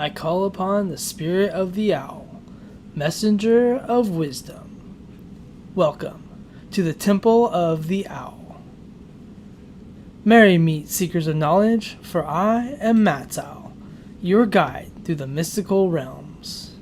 I call upon the spirit of the owl, messenger of wisdom. Welcome to the Temple of the Owl. Merry meet seekers of knowledge, for I am Matt's Owl, your guide through the mystical realms,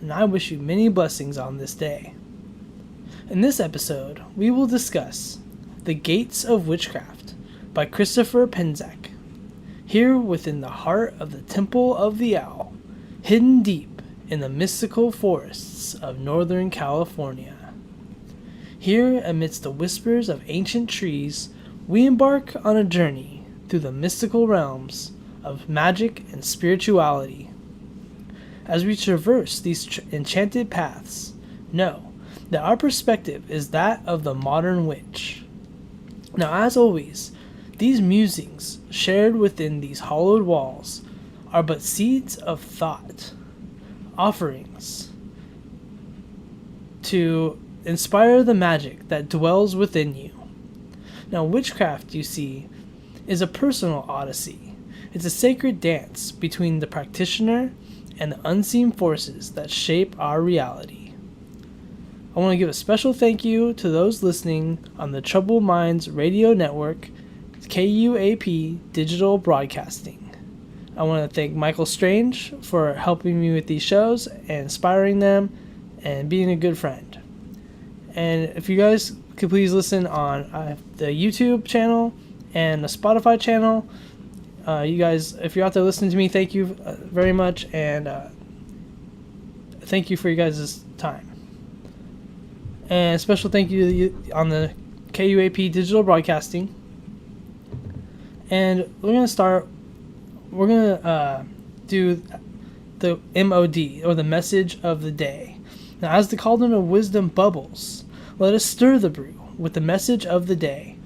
and I wish you many blessings on this day. In this episode, we will discuss The Gates of Witchcraft by Christopher Penczak, here within the heart of the Temple of the Owl, hidden deep in the mystical forests of Northern California. Here, amidst the whispers of ancient trees, we embark on a journey through the mystical realms of magic and spirituality. As we traverse these enchanted paths, know that our perspective is that of the modern witch. Now, as always, these musings shared within these hollowed walls are but seeds of thought, offerings to inspire the magic that dwells within you. Now, witchcraft, you see, is a personal odyssey. It's a sacred dance between the practitioner and the unseen forces that shape our reality. I want to give a special thank you to those listening on the Troubled Minds Radio Network, KUAP Digital Broadcasting. I want to thank Michael Strange for helping me with these shows and inspiring them and being a good friend. And if you guys could please listen on the YouTube channel and the Spotify channel, you guys, if you're out there listening to me, thank you very much, and thank you for you guys' time. And special thank you on the KUAP Digital Broadcasting. And we're going to do the MOD, or the message of the day. Now, as the cauldron of wisdom bubbles, let us stir the brew with the message of the day.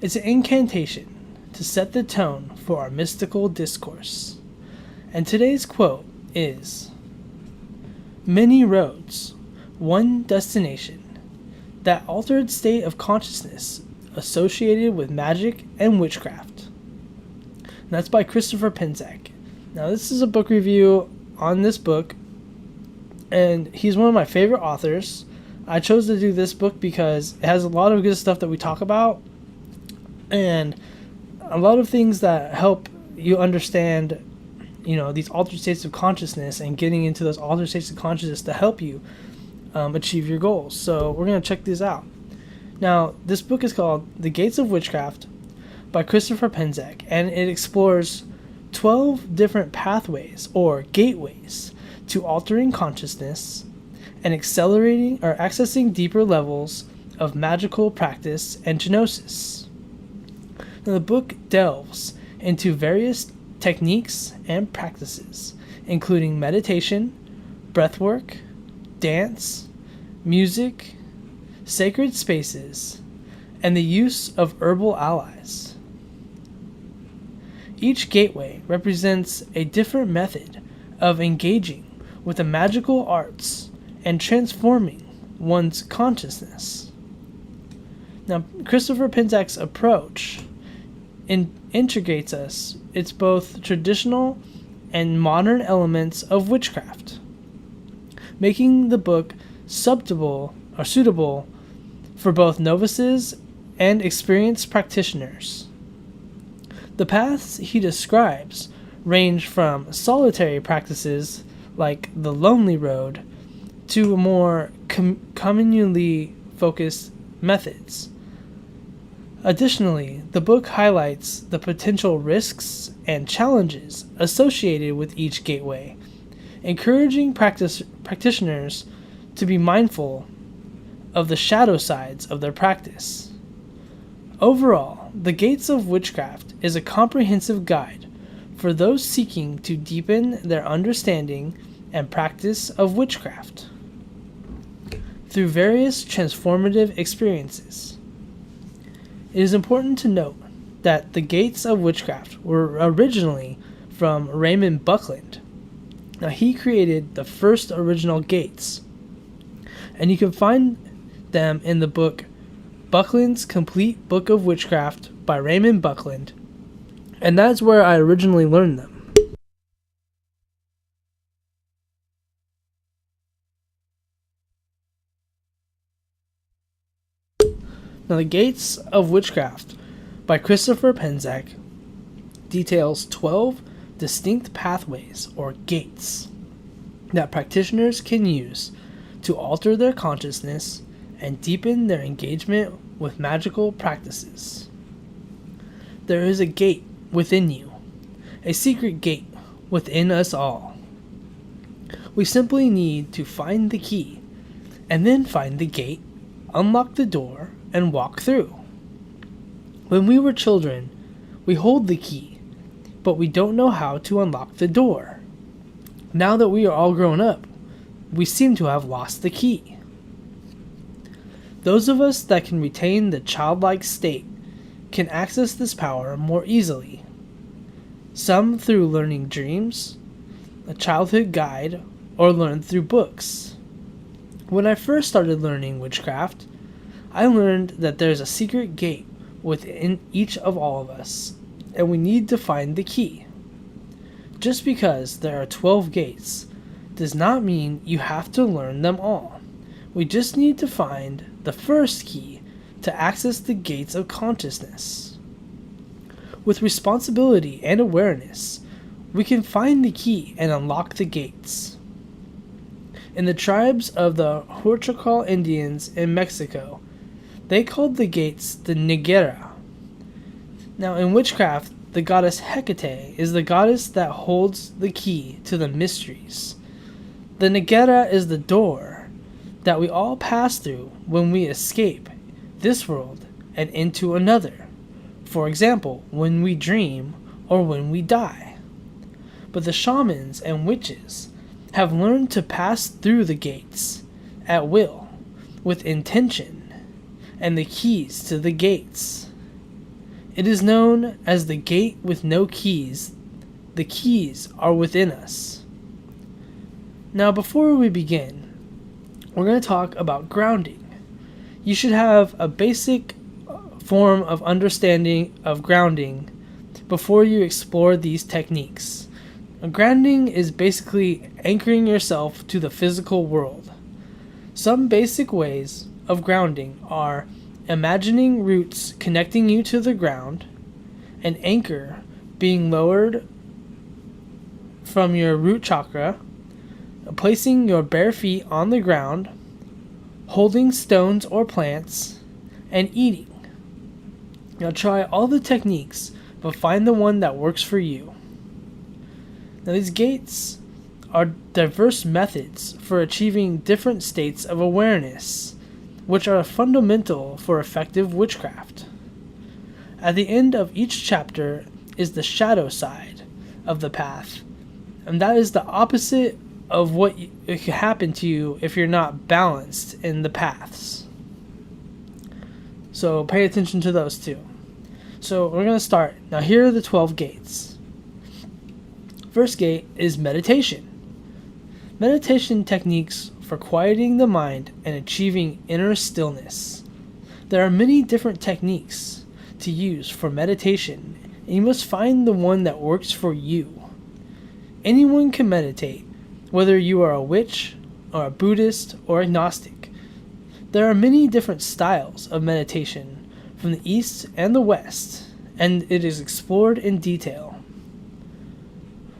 It's an incantation to set the tone for our mystical discourse. And today's quote is, "Many roads, one destination, that altered state of consciousness associated with magic and witchcraft." And that's by Christopher Penczak. Now, this is a book review on this book, and he's one of my favorite authors. I chose to do this book because it has a lot of good stuff that we talk about, and a lot of things that help you understand, these altered states of consciousness, and getting into those altered states of consciousness to help you achieve your goals. So we're going to check these out. Now, this book is called The Gates of Witchcraft by Christopher Penczak, and it explores 12 different pathways or gateways to altering consciousness and accelerating or accessing deeper levels of magical practice and gnosis. Now, the book delves into various techniques and practices, including meditation, breathwork, dance, music, sacred spaces, and the use of herbal allies. Each gateway represents a different method of engaging with the magical arts and transforming one's consciousness. Now, Christopher Penczak's approach integrates us. It's both traditional and modern elements of witchcraft, making the book suitable for both novices and experienced practitioners. The paths he describes range from solitary practices like the Lonely Road to more communally focused methods. Additionally, the book highlights the potential risks and challenges associated with each gateway, encouraging practitioners to be mindful of the shadow sides of their practice. Overall, The Gates of Witchcraft is a comprehensive guide for those seeking to deepen their understanding and practice of witchcraft through various transformative experiences. It is important to note that the Gates of Witchcraft were originally from Raymond Buckland. Now, he created the first original gates, and you can find them in the book Buckland's Complete Book of Witchcraft by Raymond Buckland, and that's where I originally learned them. Now, the Gates of Witchcraft by Christopher Penczak details 12 distinct pathways, or gates, that practitioners can use to alter their consciousness and deepen their engagement with magical practices. There is a gate within you, a secret gate within us all. We simply need to find the key, and then find the gate, unlock the door, and walk through. When we were children, we hold the key, but we don't know how to unlock the door. Now that we are all grown up, we seem to have lost the key. Those of us that can retain the childlike state can access this power more easily. Some through learning dreams, a childhood guide, or learned through books. When I first started learning witchcraft, I learned that there's a secret gate within each of all of us, and we need to find the key. Just because there are 12 gates does not mean you have to learn them all. We just need to find the first key to access the gates of consciousness. With responsibility and awareness, we can find the key and unlock the gates. In the tribes of the Huachucal Indians in Mexico, they called the gates the Nigera. Now, in witchcraft, the goddess Hecate is the goddess that holds the key to the mysteries. The Nigera is the door that we all pass through when we escape this world and into another. For example, when we dream or when we die. But the shamans and witches have learned to pass through the gates at will, with intention, and the keys to the gates. It is known as the gate with no keys. The keys are within us. Now, before we begin, we're going to talk about grounding. You should have a basic form of understanding of grounding before you explore these techniques. Grounding is basically anchoring yourself to the physical world. Some basic ways of grounding are imagining roots connecting you to the ground, an anchor being lowered from your root chakra, placing your bare feet on the ground, holding stones or plants, and eating. Now try all the techniques, but find the one that works for you. Now, these gates are diverse methods for achieving different states of awareness, which are fundamental for effective witchcraft. At the end of each chapter is the shadow side of the path, and that is the opposite of what could happen to you if you're not balanced in the paths. So pay attention to those two. So we're going to start. Now here are the 12 gates. First gate is meditation. Meditation techniques for quieting the mind and achieving inner stillness. There are many different techniques to use for meditation, and you must find the one that works for you. Anyone can meditate, whether you are a witch or a Buddhist or agnostic. There are many different styles of meditation from the East and the West, and it is explored in detail.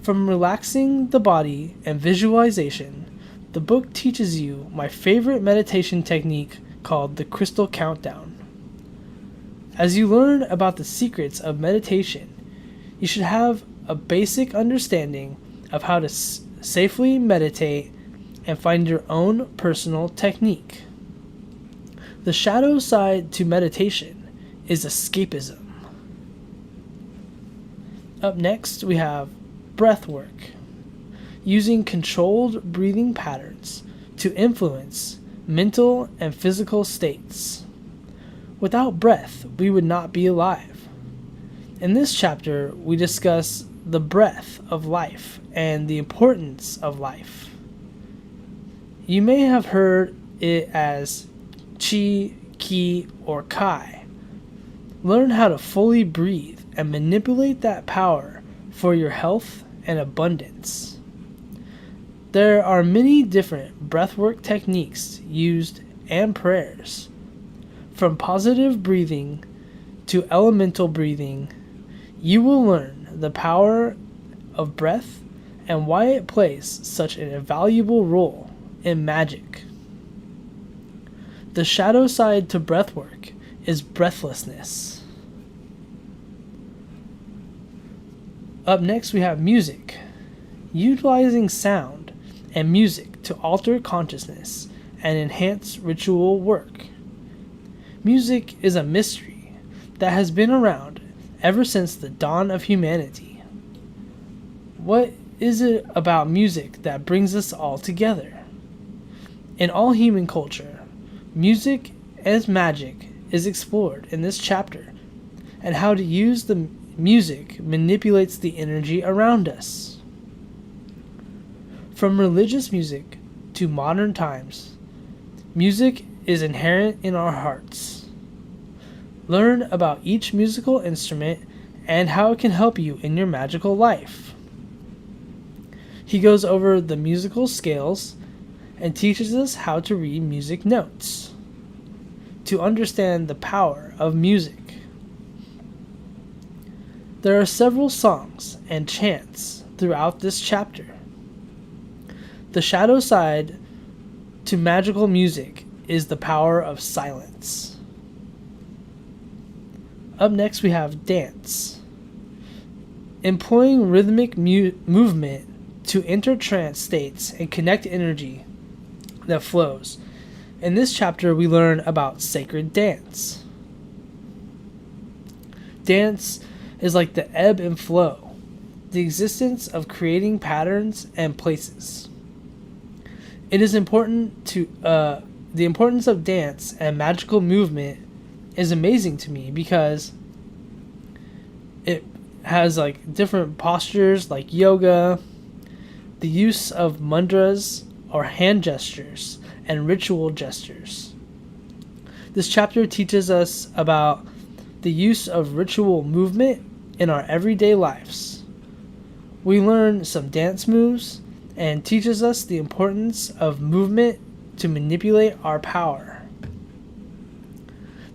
From relaxing the body and visualization, the book teaches you my favorite meditation technique called the Crystal Countdown. As you learn about the secrets of meditation, you should have a basic understanding of how to safely meditate and find your own personal technique. The shadow side to meditation is escapism. Up next, we have breath work, using controlled breathing patterns to influence mental and physical states. Without breath, we would not be alive. In this chapter, we discuss the breath of life and the importance of life. You may have heard it as chi, ki, or kai. Learn how to fully breathe and manipulate that power for your health and abundance. There are many different breathwork techniques used and prayers. From positive breathing to elemental breathing, you will learn the power of breath and why it plays such an invaluable role in magic. The shadow side to breathwork is breathlessness. Up next we have music, utilizing sound and music to alter consciousness and enhance ritual work. Music is a mystery that has been around ever since the dawn of humanity. What is it about music that brings us all together? In all human culture, music as magic is explored in this chapter, and how to use the music manipulates the energy around us. From religious music to modern times, music is inherent in our hearts. Learn about each musical instrument and how it can help you in your magical life. He goes over the musical scales and teaches us how to read music notes to understand the power of music. There are several songs and chants throughout this chapter. The shadow side to magical music is the power of silence. Up next we have dance. Employing rhythmic movement to enter trance states and connect energy that flows. In this chapter we learn about sacred dance. Dance is like the ebb and flow, the existence of creating patterns and places. It is important to the importance of dance and magical movement is amazing to me because it has like different postures like yoga, the use of mudras or hand gestures, and ritual gestures. This chapter teaches us about the use of ritual movement in our everyday lives. We learn some dance moves and teaches us the importance of movement to manipulate our power.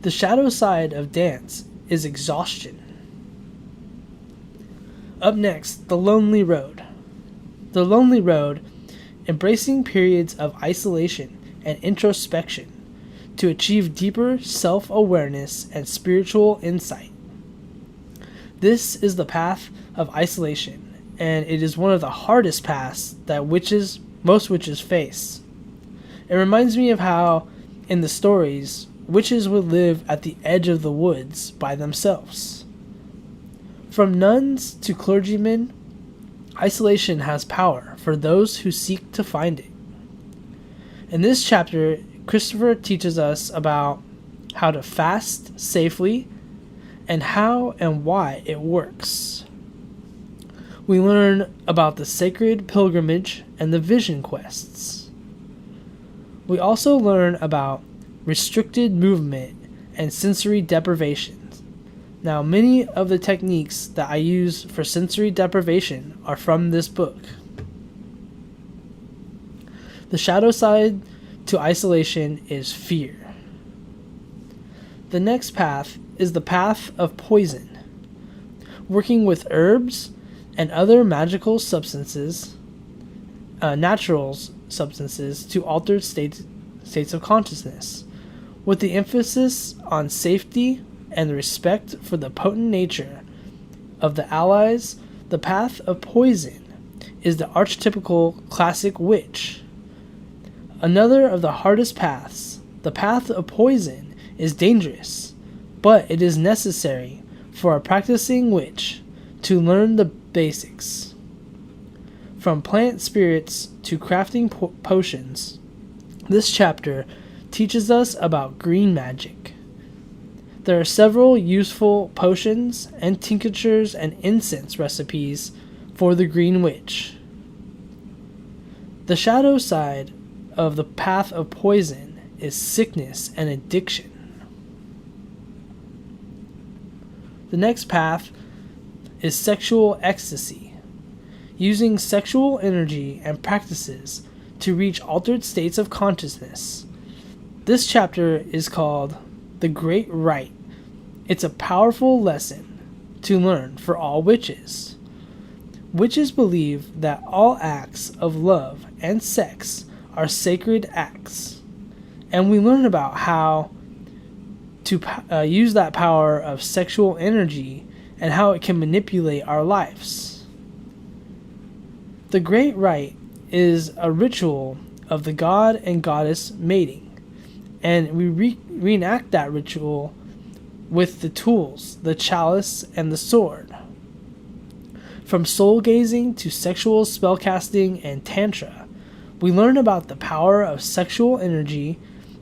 The shadow side of dance is exhaustion. Up next, the lonely road. The lonely road, embracing periods of isolation and introspection to achieve deeper self-awareness and spiritual insight. This is the path of isolation, and it is one of the hardest paths that most witches face. It reminds me of how, in the stories, witches would live at the edge of the woods by themselves. From nuns to clergymen, isolation has power for those who seek to find it. In this chapter, Christopher teaches us about how to fast safely and how and why it works. We learn about the sacred pilgrimage and the vision quests. We also learn about restricted movement and sensory deprivation. Now, many of the techniques that I use for sensory deprivation are from this book. The shadow side to isolation is fear. The next path is the path of poison. Working with herbs and other magical substances, natural substances to alter states of consciousness, with the emphasis on safety and respect for the potent nature of the allies. The path of poison is the archetypical classic witch. Another of the hardest paths, the path of poison, is dangerous, but it is necessary for a practicing witch to learn the basics. From plant spirits to crafting potions, this chapter teaches us about green magic. There are several useful potions and tinctures and incense recipes for the Green Witch. The shadow side of the path of poison is sickness and addiction. The next path is sexual ecstasy, using sexual energy and practices to reach altered states of consciousness. This chapter is called the Great Rite. It's a powerful lesson to learn for all witches. Witches believe that all acts of love and sex are sacred acts, and we learn about how to use that power of sexual energy and how it can manipulate our lives. The Great Rite is a ritual of the god and goddess mating, and we reenact that ritual with the tools, the chalice, and the sword. From soul gazing to sexual spellcasting and tantra, we learn about the power of sexual energy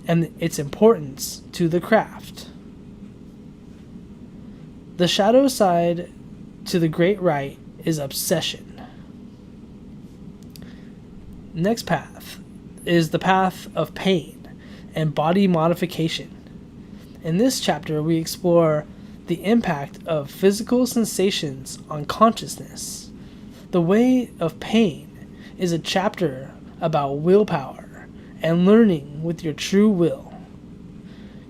and its importance to the craft. The shadow side to the Great Rite is obsession. Next path is the path of pain and body modification. In this chapter, we explore the impact of physical sensations on consciousness. The Way of Pain is a chapter about willpower and learning with your true will.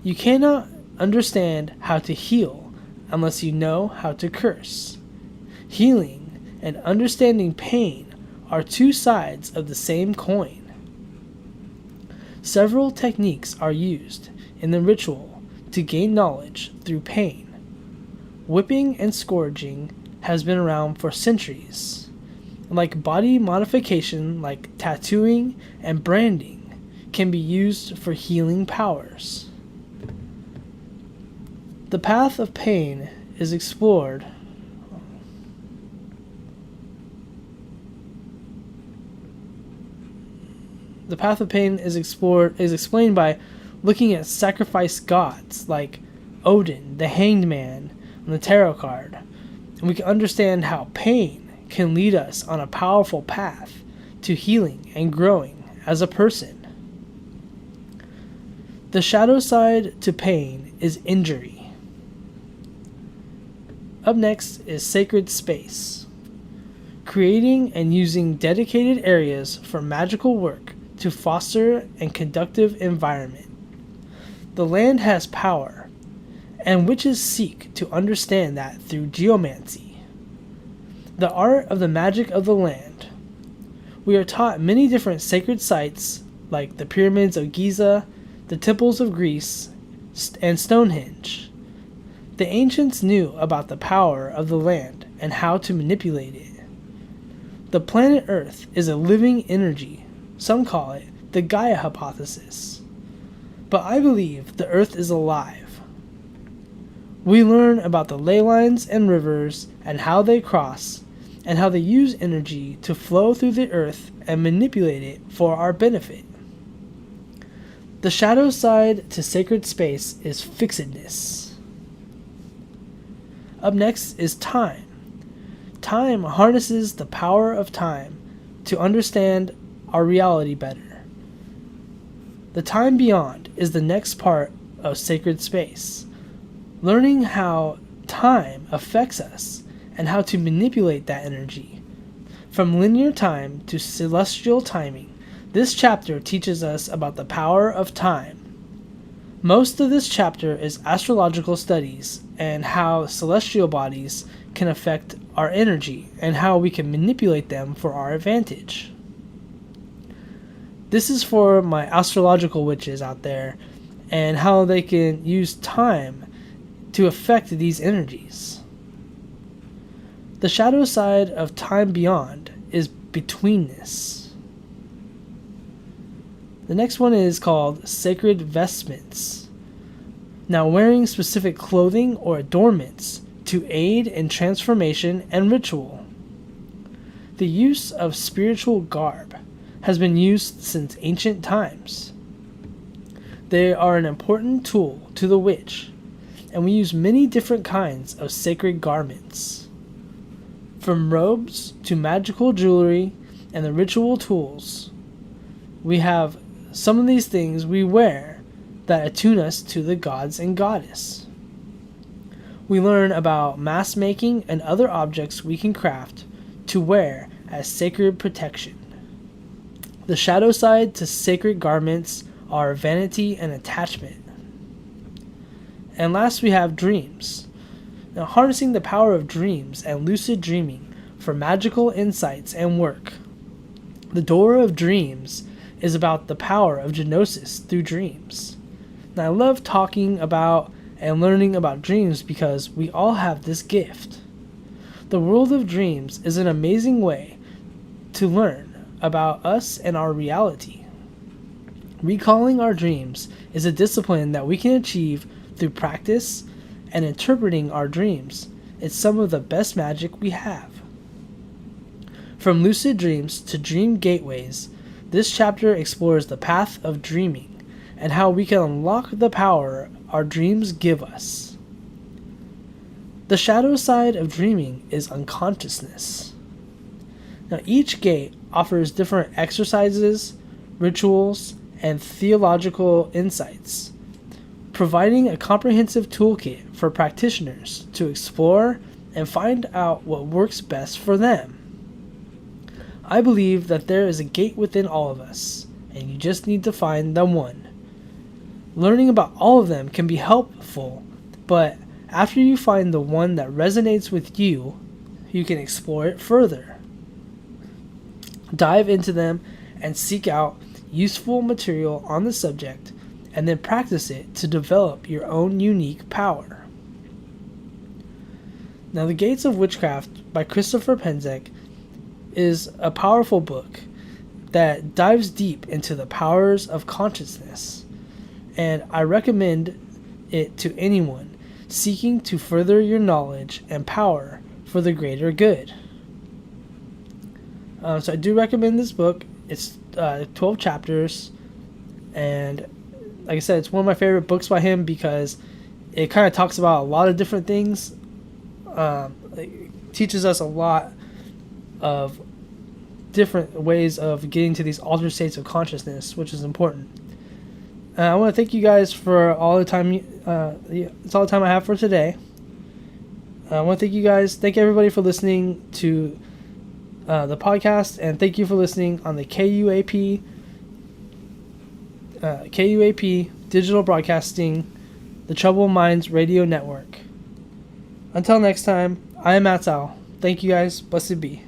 You cannot understand how to heal unless you know how to curse. Healing and understanding pain are two sides of the same coin. Several techniques are used in the ritual to gain knowledge through pain. Whipping and scourging has been around for centuries. Like body modification, like tattooing and branding, can be used for healing powers. The path of pain is explored. The path of pain is explained by looking at sacrifice gods like Odin, the Hanged Man, and the tarot card, and we can understand how pain can lead us on a powerful path to healing and growing as a person. The shadow side to pain is injury. Up next is sacred space. Creating and using dedicated areas for magical work to foster a conducive environment. The land has power, and witches seek to understand that through geomancy, the art of the magic of the land. We are taught many different sacred sites like the pyramids of Giza, the temples of Greece, and Stonehenge. The ancients knew about the power of the land and how to manipulate it. The planet Earth is a living energy. Some call it the Gaia hypothesis. But I believe the Earth is alive. We learn about the ley lines and rivers and how they cross, and how they use energy to flow through the earth and manipulate it for our benefit. The shadow side to sacred space is fixedness. Up next is time. Time harnesses the power of time to understand our reality better. The time beyond is the next part of sacred space. Learning how time affects us and how to manipulate that energy. From linear time to celestial timing, this chapter teaches us about the power of time. Most of this chapter is astrological studies and how celestial bodies can affect our energy and how we can manipulate them for our advantage. This is for my astrological witches out there and how they can use time to affect these energies. The shadow side of time beyond is betweenness. The next one is called sacred vestments. Now, wearing specific clothing or adornments to aid in transformation and ritual. The use of spiritual garb has been used since ancient times. They are an important tool to the witch, and we use many different kinds of sacred garments. From robes to magical jewelry and the ritual tools, we have some of these things we wear that attune us to the gods and goddess. We learn about mask making and other objects we can craft to wear as sacred protection. The shadow side to sacred garments are vanity and attachment. And last, we have dreams. Now, harnessing the power of dreams and lucid dreaming for magical insights and work. The Door of Dreams is about the power of genosis through dreams. Now, I love talking about and learning about dreams because we all have this gift. The world of dreams is an amazing way to learn about us and our reality. Recalling our dreams is a discipline that we can achieve through practice and interpreting our dreams. It's some of the best magic we have. From lucid dreams to dream gateways, this chapter explores the path of dreaming and how we can unlock the power our dreams give us. The shadow side of dreaming is unconsciousness. Now, each gate offers different exercises, rituals, and theological insights, providing a comprehensive toolkit for practitioners to explore and find out what works best for them. I believe that there is a gate within all of us, and you just need to find the one. Learning about all of them can be helpful, but after you find the one that resonates with you, you can explore it further. Dive into them and seek out useful material on the subject, and then practice it to develop your own unique power. Now, The Gates of Witchcraft by Christopher Penczak is a powerful book that dives deep into the powers of consciousness, and I recommend it to anyone seeking to further your knowledge and power for the greater good. So I do recommend this book. It's 12 chapters, and like I said, it's one of my favorite books by him because it kind of talks about a lot of different things. It teaches us a lot of different ways of getting to these altered states of consciousness, which is important. I want to thank you guys for all the time. It's all the time I have for today. I want to thank you guys. Thank everybody for listening to the podcast, and thank you for listening on the KUAP Digital Broadcasting, the Troubled Minds Radio Network. Until next time, I am Matt Al. Thank you guys. Blessed be.